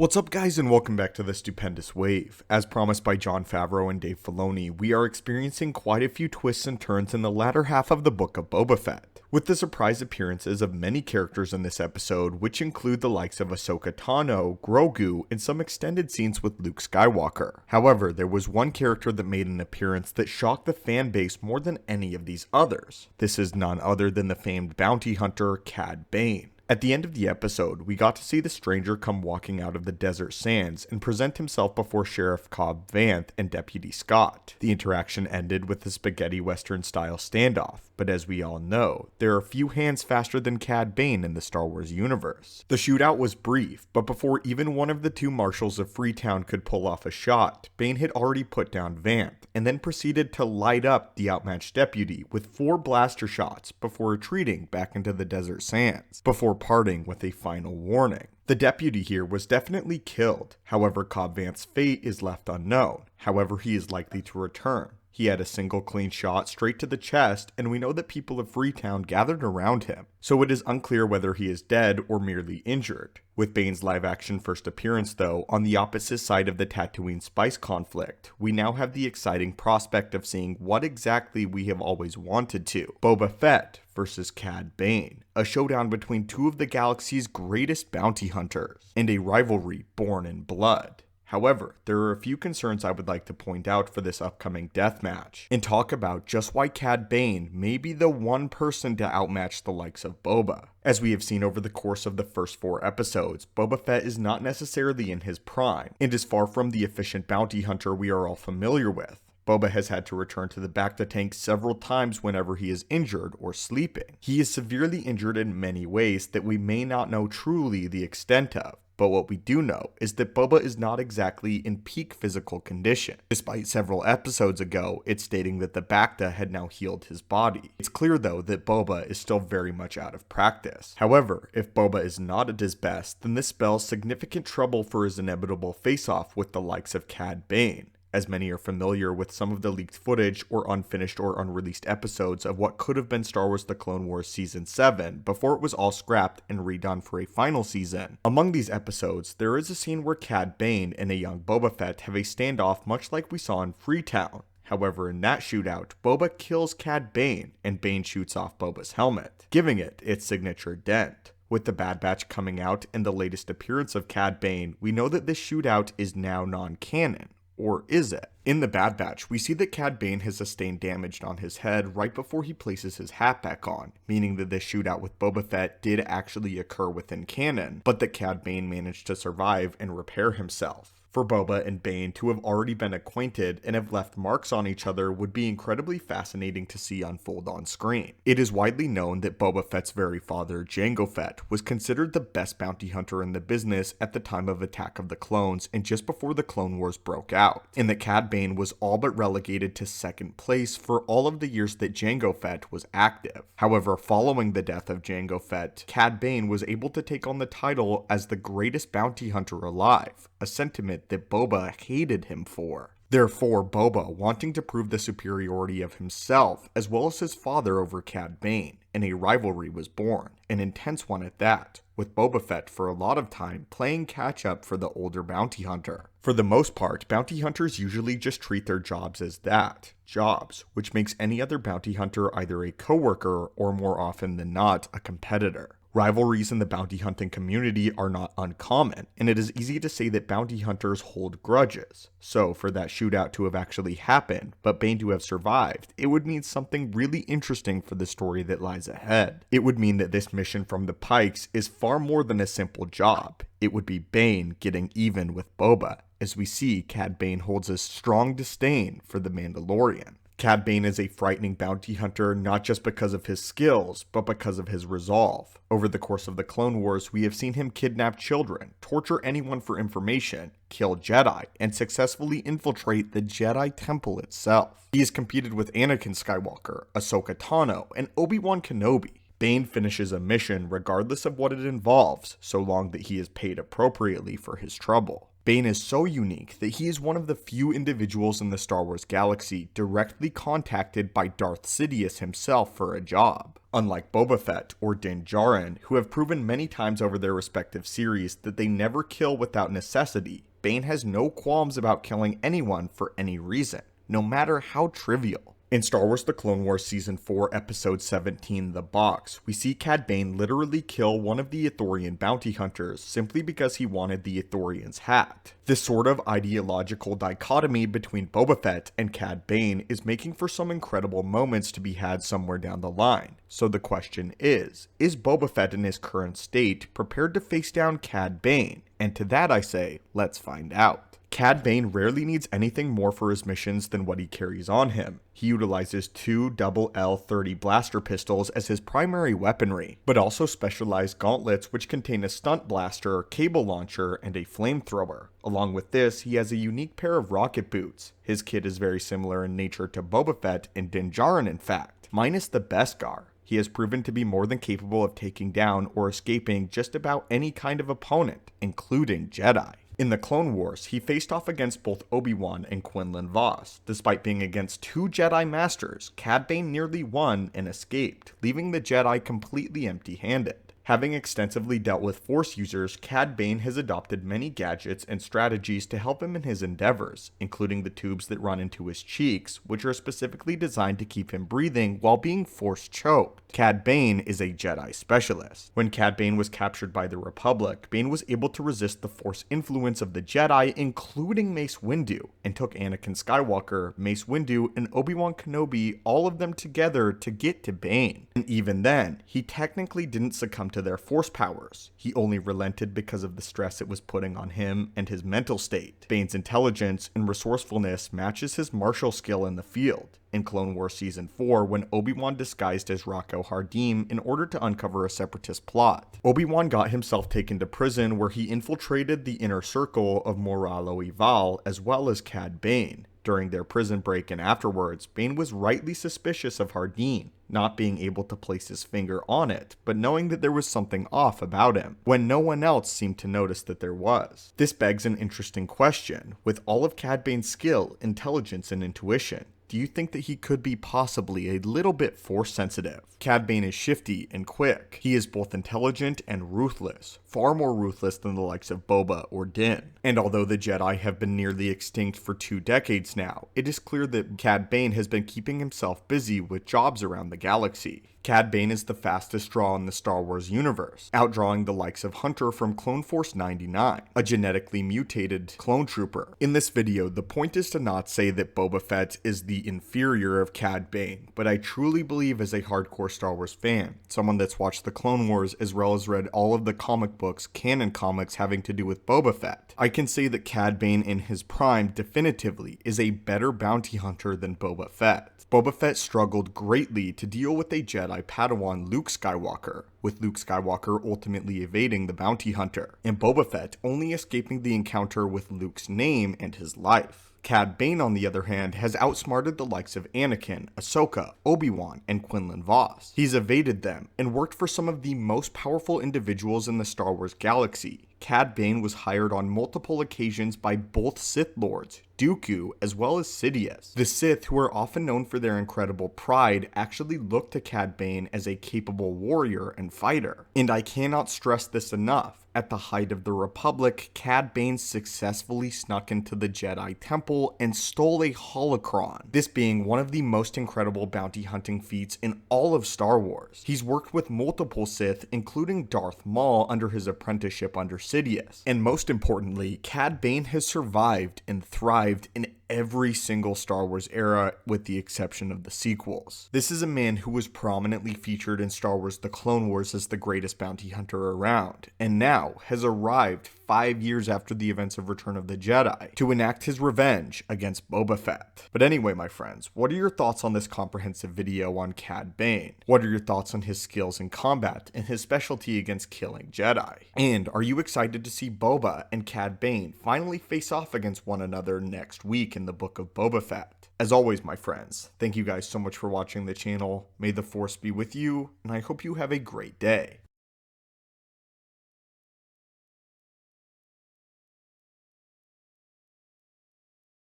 What's up guys and welcome back to the Stupendous Wave. As promised by Jon Favreau and Dave Filoni, we are experiencing quite a few twists and turns in the latter half of the book of Boba Fett, with the surprise appearances of many characters in this episode, which include the likes of Ahsoka Tano, Grogu, and some extended scenes with Luke Skywalker. However, there was one character that made an appearance that shocked the fan base more than any of these others. This is none other than the famed bounty hunter, Cad Bane. At the end of the episode, we got to see the stranger come walking out of the desert sands and present himself before Sheriff Cobb Vanth and Deputy Scott. The interaction ended with a spaghetti western style standoff, but as we all know, there are few hands faster than Cad Bane in the Star Wars universe. The shootout was brief, but before even one of the two marshals of Freetown could pull off a shot, Bane had already put down Vanth, and then proceeded to light up the outmatched deputy with 4 blaster shots before retreating back into the desert sands, before parting with a final warning. The deputy here was definitely killed, however Cobb Vanth's fate is left unknown, however he is likely to return. He had a single clean shot straight to the chest, and we know that people of Freetown gathered around him, so it is unclear whether he is dead or merely injured. With Bane's live-action first appearance though, on the opposite side of the Tatooine spice conflict, we now have the exciting prospect of seeing what exactly we have always wanted to: Boba Fett versus Cad Bane, a showdown between two of the galaxy's greatest bounty hunters, and a rivalry born in blood. However, there are a few concerns I would like to point out for this upcoming deathmatch, and talk about just why Cad Bane may be the one person to outmatch the likes of Boba. As we have seen over the course of the first 4 episodes, Boba Fett is not necessarily in his prime, and is far from the efficient bounty hunter we are all familiar with. Boba has had to return to the bacta tank several times whenever he is injured or sleeping. He is severely injured in many ways that we may not know truly the extent of. But what we do know is that Boba is not exactly in peak physical condition, despite several episodes ago it stating that the bacta had now healed his body. It's clear though that Boba is still very much out of practice. However, if Boba is not at his best, then this spells significant trouble for his inevitable face-off with the likes of Cad Bane, as many are familiar with some of the leaked footage or unfinished or unreleased episodes of what could have been Star Wars The Clone Wars Season 7 before it was all scrapped and redone for a final season. Among these episodes, there is a scene where Cad Bane and a young Boba Fett have a standoff much like we saw in Freetown. However, in that shootout, Boba kills Cad Bane, and Bane shoots off Boba's helmet, giving it its signature dent. With the Bad Batch coming out and the latest appearance of Cad Bane, we know that this shootout is now non-canon. Or is it? In the Bad Batch, we see that Cad Bane has sustained damage on his head right before he places his hat back on, meaning that this shootout with Boba Fett did actually occur within canon, but that Cad Bane managed to survive and repair himself. For Boba and Bane to have already been acquainted and have left marks on each other would be incredibly fascinating to see unfold on screen. It is widely known that Boba Fett's very father, Jango Fett, was considered the best bounty hunter in the business at the time of Attack of the Clones and just before the Clone Wars broke out, and that Cad Bane was all but relegated to second place for all of the years that Jango Fett was active. However, following the death of Jango Fett, Cad Bane was able to take on the title as the greatest bounty hunter alive, a sentiment that Boba hated him for. Therefore, Boba, wanting to prove the superiority of himself as well as his father over Cad Bane, and a rivalry was born, an intense one at that, with Boba Fett for a lot of time playing catch up for the older bounty hunter. For the most part, bounty hunters usually just treat their jobs as that, jobs, which makes any other bounty hunter either a coworker or more often than not a competitor. Rivalries in the bounty hunting community are not uncommon, and it is easy to say that bounty hunters hold grudges. So for that shootout to have actually happened, but Bane to have survived, it would mean something really interesting for the story that lies ahead. It would mean that this mission from the Pikes is far more than a simple job. It would be Bane getting even with Boba, as we see Cad Bane holds a strong disdain for the Mandalorian. Cad Bane is a frightening bounty hunter not just because of his skills, but because of his resolve. Over the course of the Clone Wars, we have seen him kidnap children, torture anyone for information, kill Jedi, and successfully infiltrate the Jedi Temple itself. He has competed with Anakin Skywalker, Ahsoka Tano, and Obi-Wan Kenobi. Bane finishes a mission regardless of what it involves, so long that he is paid appropriately for his trouble. Bane is so unique that he is one of the few individuals in the Star Wars galaxy directly contacted by Darth Sidious himself for a job. Unlike Boba Fett or Din Djarin, who have proven many times over their respective series that they never kill without necessity, Bane has no qualms about killing anyone for any reason, no matter how trivial. In Star Wars The Clone Wars Season 4, Episode 17, The Box, we see Cad Bane literally kill one of the Ithorian bounty hunters simply because he wanted the Ithorian's hat. This sort of ideological dichotomy between Boba Fett and Cad Bane is making for some incredible moments to be had somewhere down the line. So the question is Boba Fett in his current state prepared to face down Cad Bane? And to that I say, let's find out. Cad Bane rarely needs anything more for his missions than what he carries on him. He utilizes two L30 blaster pistols as his primary weaponry, but also specialized gauntlets which contain a stunt blaster, cable launcher, and a flamethrower. Along with this, he has a unique pair of rocket boots. His kit is very similar in nature to Boba Fett and Din Djarin in fact, minus the Beskar. He has proven to be more than capable of taking down or escaping just about any kind of opponent, including Jedi. In the Clone Wars, he faced off against both Obi-Wan and Quinlan Vos. Despite being against two Jedi Masters, Cad Bane nearly won and escaped, leaving the Jedi completely empty-handed. Having extensively dealt with Force users, Cad Bane has adopted many gadgets and strategies to help him in his endeavors, including the tubes that run into his cheeks, which are specifically designed to keep him breathing while being Force choked. Cad Bane is a Jedi specialist. When Cad Bane was captured by the Republic, Bane was able to resist the Force influence of the Jedi, including Mace Windu, and took Anakin Skywalker, Mace Windu, and Obi-Wan Kenobi, all of them together to get to Bane. And even then, he technically didn't succumb to their Force powers. He only relented because of the stress it was putting on him and his mental state. Bane's intelligence and resourcefulness matches his martial skill in the field. In Clone Wars Season 4, when Obi-Wan disguised as Rocco Hardim in order to uncover a separatist plot. Obi-Wan got himself taken to prison where he infiltrated the inner circle of Moralo Ival as well as Cad Bane. During their prison break and afterwards, Bane was rightly suspicious of Hardim, not being able to place his finger on it, but knowing that there was something off about him, when no one else seemed to notice that there was. This begs an interesting question. With all of Cad Bane's skill, intelligence, and intuition, do you think that he could be possibly a little bit Force sensitive? Cad Bane is shifty and quick. He is both intelligent and ruthless, far more ruthless than the likes of Boba or Din. And although the Jedi have been nearly extinct for 2 decades now, it is clear that Cad Bane has been keeping himself busy with jobs around the galaxy. Cad Bane is the fastest draw in the Star Wars universe, outdrawing the likes of Hunter from Clone Force 99, a genetically mutated clone trooper. In this video, the point is to not say that Boba Fett is the inferior of Cad Bane, but I truly believe as a hardcore Star Wars fan, someone that's watched the Clone Wars as well as read all of the comic books, canon comics having to do with Boba Fett, I can say that Cad Bane in his prime definitively is a better bounty hunter than Boba Fett. Boba Fett struggled greatly to deal with a Jedi Padawan Luke Skywalker, with Luke Skywalker ultimately evading the bounty hunter, and Boba Fett only escaping the encounter with Luke's name and his life. Cad Bane, on the other hand, has outsmarted the likes of Anakin, Ahsoka, Obi-Wan, and Quinlan Vos. He's evaded them and worked for some of the most powerful individuals in the Star Wars galaxy. Cad Bane was hired on multiple occasions by both Sith Lords, Dooku, as well as Sidious. The Sith, who are often known for their incredible pride, actually look to Cad Bane as a capable warrior and fighter. And I cannot stress this enough. At the height of the Republic, Cad Bane successfully snuck into the Jedi Temple and stole a holocron, this being one of the most incredible bounty hunting feats in all of Star Wars. He's worked with multiple Sith, including Darth Maul under his apprenticeship under Sidious. And most importantly, Cad Bane has survived and thrived in every single Star Wars era with the exception of the sequels. This is a man who was prominently featured in Star Wars The Clone Wars as the greatest bounty hunter around, and now has arrived 5 years after the events of Return of the Jedi to enact his revenge against Boba Fett. But anyway, my friends, what are your thoughts on this comprehensive video on Cad Bane? What are your thoughts on his skills in combat and his specialty against killing Jedi? And are you excited to see Boba and Cad Bane finally face off against one another next week in the book of Boba Fett? As always, my friends, thank you guys so much for watching the channel. May the Force be with you, and I hope you have a great day.